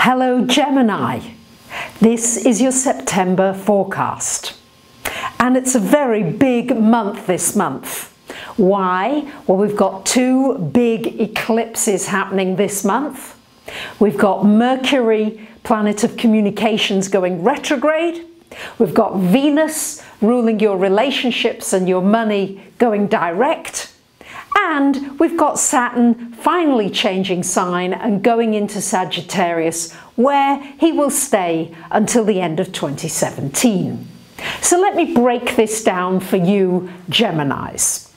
Hello Gemini, this is your September forecast and it's a very big month this month. Why? Well, we've got two big eclipses happening this month. We've got Mercury, planet of communications, going retrograde. We've got Venus ruling your relationships and your money going direct. And we've got Saturn finally changing sign and going into Sagittarius, where he will stay until the end of 2017. So let me break this down for you Geminis.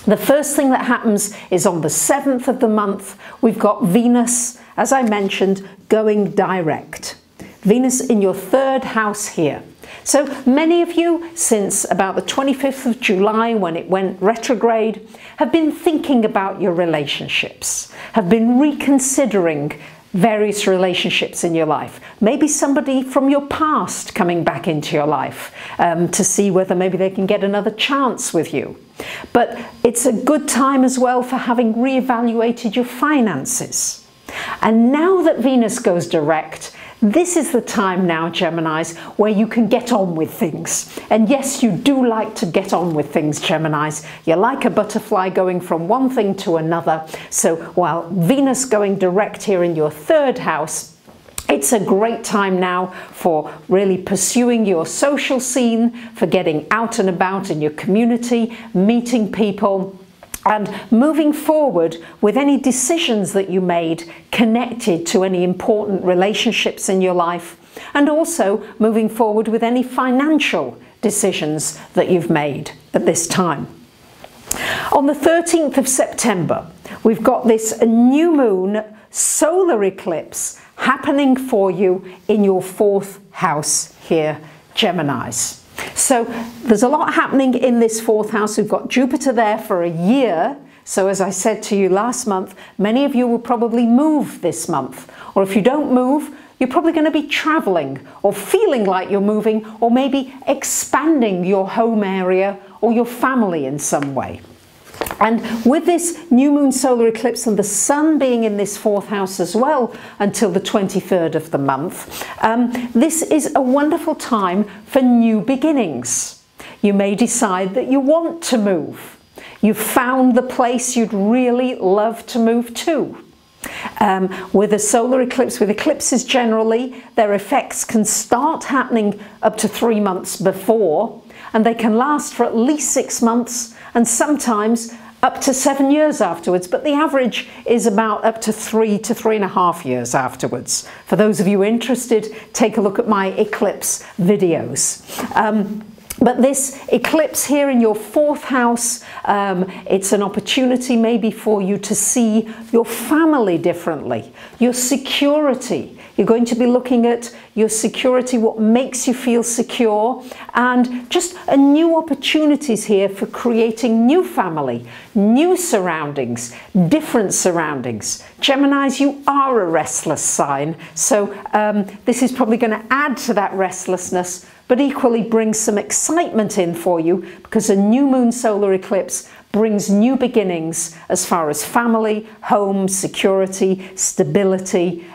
The first thing that happens is on the 7th of the month, we've got Venus, as I mentioned, going direct. Venus in your third house here. So many of you, since about the 25th of July when it went retrograde, have been thinking about your relationships, have been reconsidering various relationships in your life. Maybe somebody from your past coming back into your life to see whether maybe they can get another chance with you. But it's a good time as well for having reevaluated your finances. And now that Venus goes direct, this is the time now, Geminis, where you can get on with things. And yes, you do like to get on with things, Geminis. You're like a butterfly going from one thing to another. So while Venus going direct here in your third house, it's a great time now for really pursuing your social scene, for getting out and about in your community, meeting people, and moving forward with any decisions that you made connected to any important relationships in your life, and also moving forward with any financial decisions that you've made at this time. On the 13th of September, we've got this new moon solar eclipse happening for you in your fourth house here, Geminis. So there's a lot happening in this fourth house. We've got Jupiter there for a year. So as I said to you last month, many of you will probably move this month. Or if you don't move, you're probably going to be traveling or feeling like you're moving, or maybe expanding your home area or your family in some way. And with this new moon solar eclipse and the sun being in this fourth house as well until the 23rd of the month, this is a wonderful time for new beginnings. You may decide that you want to move. You've found the place you'd really love to move to. With a solar eclipse, with eclipses generally, their effects can start happening up to 3 months before, and they can last for at least 6 months and sometimes up to 7 years afterwards, but the average is about up to 3 to 3.5 years afterwards. For those of you interested, take a look at my eclipse videos. But this eclipse here in your fourth house, it's an opportunity maybe for you to see your family differently, your security. You're going to be looking at your security, what makes you feel secure, and just a new opportunities here for creating new family, new surroundings, different surroundings. Geminis, you are a restless sign, so this is probably going to add to that restlessness, but equally bring some excitement in for you, because a new moon solar eclipse brings new beginnings as far as family, home, security, stability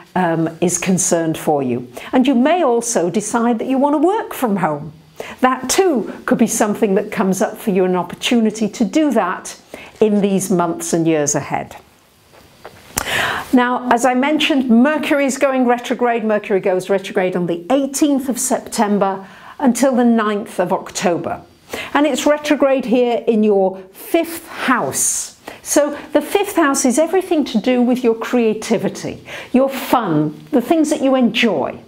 is concerned for you. And you may also decide that you want to work from home. That too could be something that comes up for you, an opportunity to do that in these months and years ahead. Now, as I mentioned, Mercury is going retrograde. Mercury goes retrograde on the 18th of September until the 9th of October. And it's retrograde here in your fifth house. So the fifth house is everything to do with your creativity, your fun, the things that you enjoy.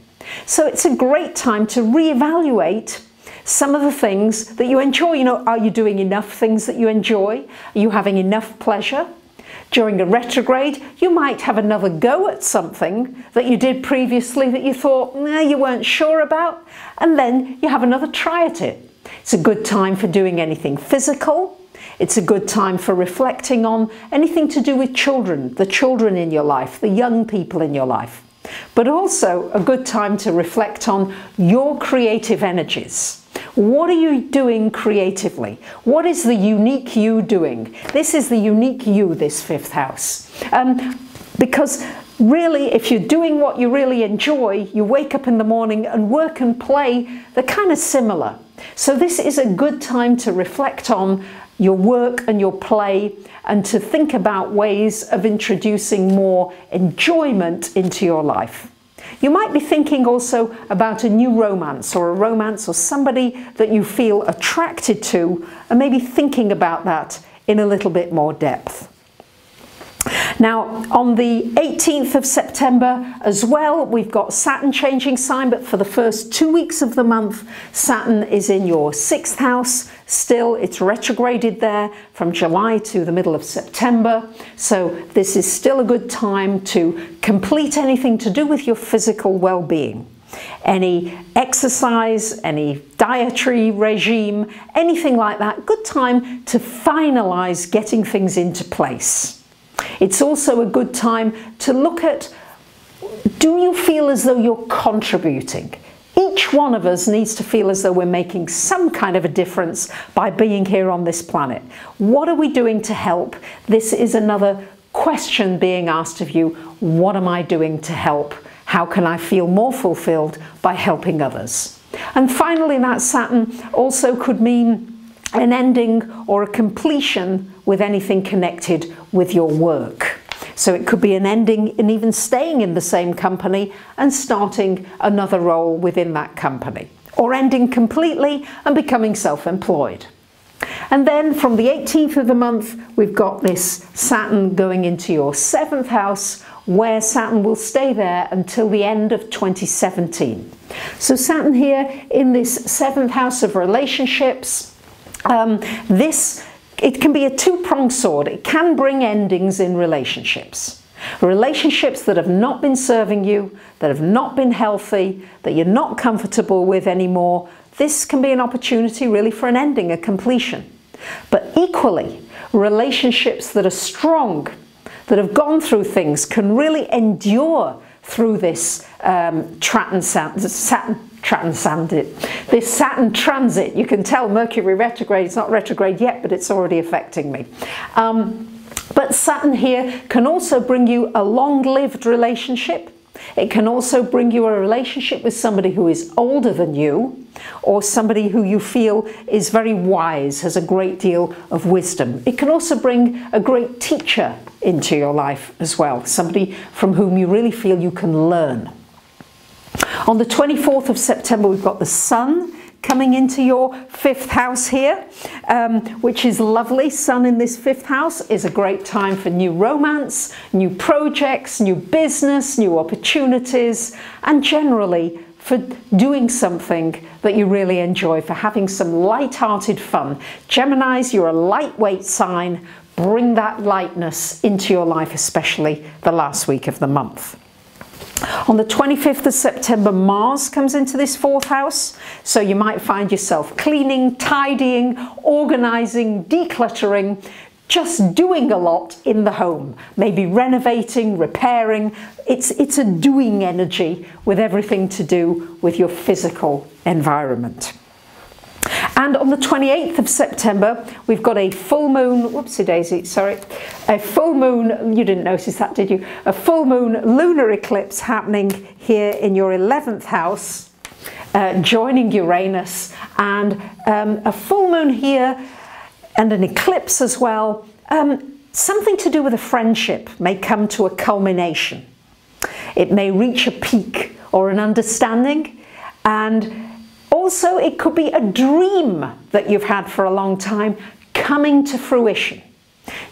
So it's a great time to reevaluate some of the things that you enjoy. You know, are you doing enough things that you enjoy? Are you having enough pleasure? During a retrograde, you might have another go at something that you did previously that you thought you weren't sure about, and then you have another try at it. It's a good time for doing anything physical. It's a good time for reflecting on anything to do with children, the children in your life, the young people in your life. But also a good time to reflect on your creative energies. What are you doing creatively? What is the unique you doing? This is the unique you, this fifth house. Because Really, if you're doing what you really enjoy, you wake up in the morning and work and play, they're kind of similar. So this is a good time to reflect on your work and your play and to think about ways of introducing more enjoyment into your life. You might be thinking also about a new romance or somebody that you feel attracted to, and maybe thinking about that in a little bit more depth. Now, on the 18th of September as well, we've got Saturn changing sign, but for the first 2 weeks of the month, Saturn is in your 6th house. Still, it's retrograded there from July to the middle of September. So this is still a good time to complete anything to do with your physical well-being. Any exercise, any dietary regime, anything like that, good time to finalize getting things into place. It's also a good time to look at, do you feel as though you're contributing? Each one of us needs to feel as though we're making some kind of a difference by being here on this planet. What are we doing to help? This is another question being asked of you. What am I doing to help? How can I feel more fulfilled by helping others? And finally, that Saturn also could mean an ending or a completion with anything connected with your work. So it could be an ending and even staying in the same company and starting another role within that company, or ending completely and becoming self-employed. And then from the 18th of the month, we've got this Saturn going into your 7th house, where Saturn will stay there until the end of 2017. So Saturn here in this 7th house of relationships, it can be a two-pronged sword. It can bring endings in relationships. Relationships that have not been serving you, that have not been healthy, that you're not comfortable with anymore. This can be an opportunity really for an ending, a completion. But equally, relationships that are strong, that have gone through things, can really endure through this this Saturn transit. You can tell Mercury retrograde, it's not retrograde yet, but it's already affecting me. But Saturn here can also bring you a long-lived relationship. It can also bring you a relationship with somebody who is older than you, or somebody who you feel is very wise, has a great deal of wisdom. It can also bring a great teacher into your life as well, somebody from whom you really feel you can learn. On the 24th of September, we've got the Sun coming into your 5th house here, which is lovely. Sun in this 5th house is a great time for new romance, new projects, new business, new opportunities, and generally for doing something that you really enjoy, for having some light-hearted fun. Geminis, you're a lightweight sign. Bring that lightness into your life, especially the last week of the month. On the 25th of September, Mars comes into this 4th house, so you might find yourself cleaning, tidying, organising, decluttering, just doing a lot in the home, maybe renovating, repairing. It's a doing energy with everything to do with your physical environment. And on the 28th of September, we've got a full moon, whoopsie daisy, sorry, a full moon, you didn't notice that, did you? A full moon lunar eclipse happening here in your 11th house, joining Uranus, and a full moon here and an eclipse as well. Something to do with a friendship may come to a culmination. It may reach a peak or an understanding, and also, it could be a dream that you've had for a long time coming to fruition.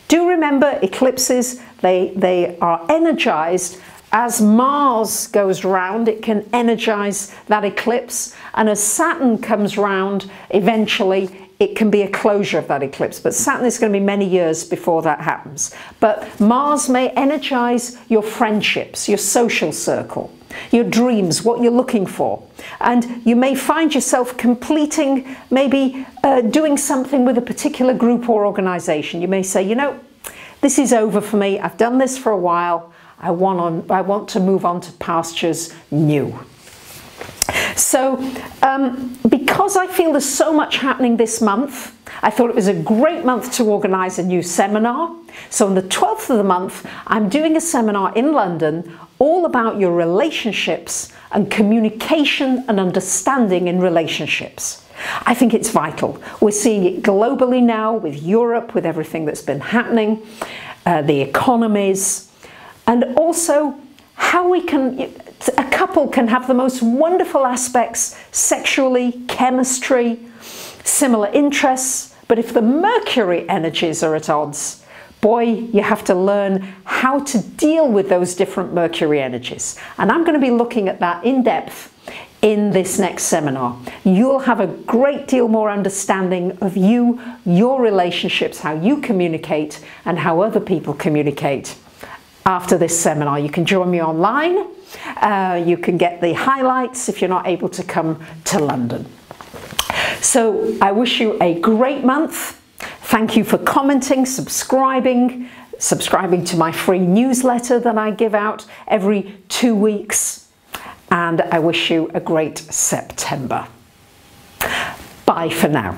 Do remember, eclipses, they are energized. As Mars goes round, it can energize that eclipse. And as Saturn comes round, eventually, it can be a closure of that eclipse. But Saturn is going to be many years before that happens. But Mars may energize your friendships, your social circle, your dreams, what you're looking for. And you may find yourself completing, maybe doing something with a particular group or organization. You may say, you know, this is over for me. I've done this for a while. I want to move on to pastures new. So because I feel there's so much happening this month, I thought it was a great month to organise a new seminar. So on the 12th of the month, I'm doing a seminar in London all about your relationships and communication and understanding in relationships. I think it's vital. We're seeing it globally now with Europe, with everything that's been happening, the economies, and also how we can, a couple can have the most wonderful aspects sexually, chemistry, similar interests, but if the Mercury energies are at odds, boy, you have to learn how to deal with those different Mercury energies. And I'm going to be looking at that in depth in this next seminar. You'll have a great deal more understanding of you, your relationships, how you communicate, and how other people communicate after this seminar. You can join me online. You can get the highlights if you're not able to come to London. So I wish you a great month. Thank you for commenting, subscribing to my free newsletter that I give out every 2 weeks. And I wish you a great September. Bye for now.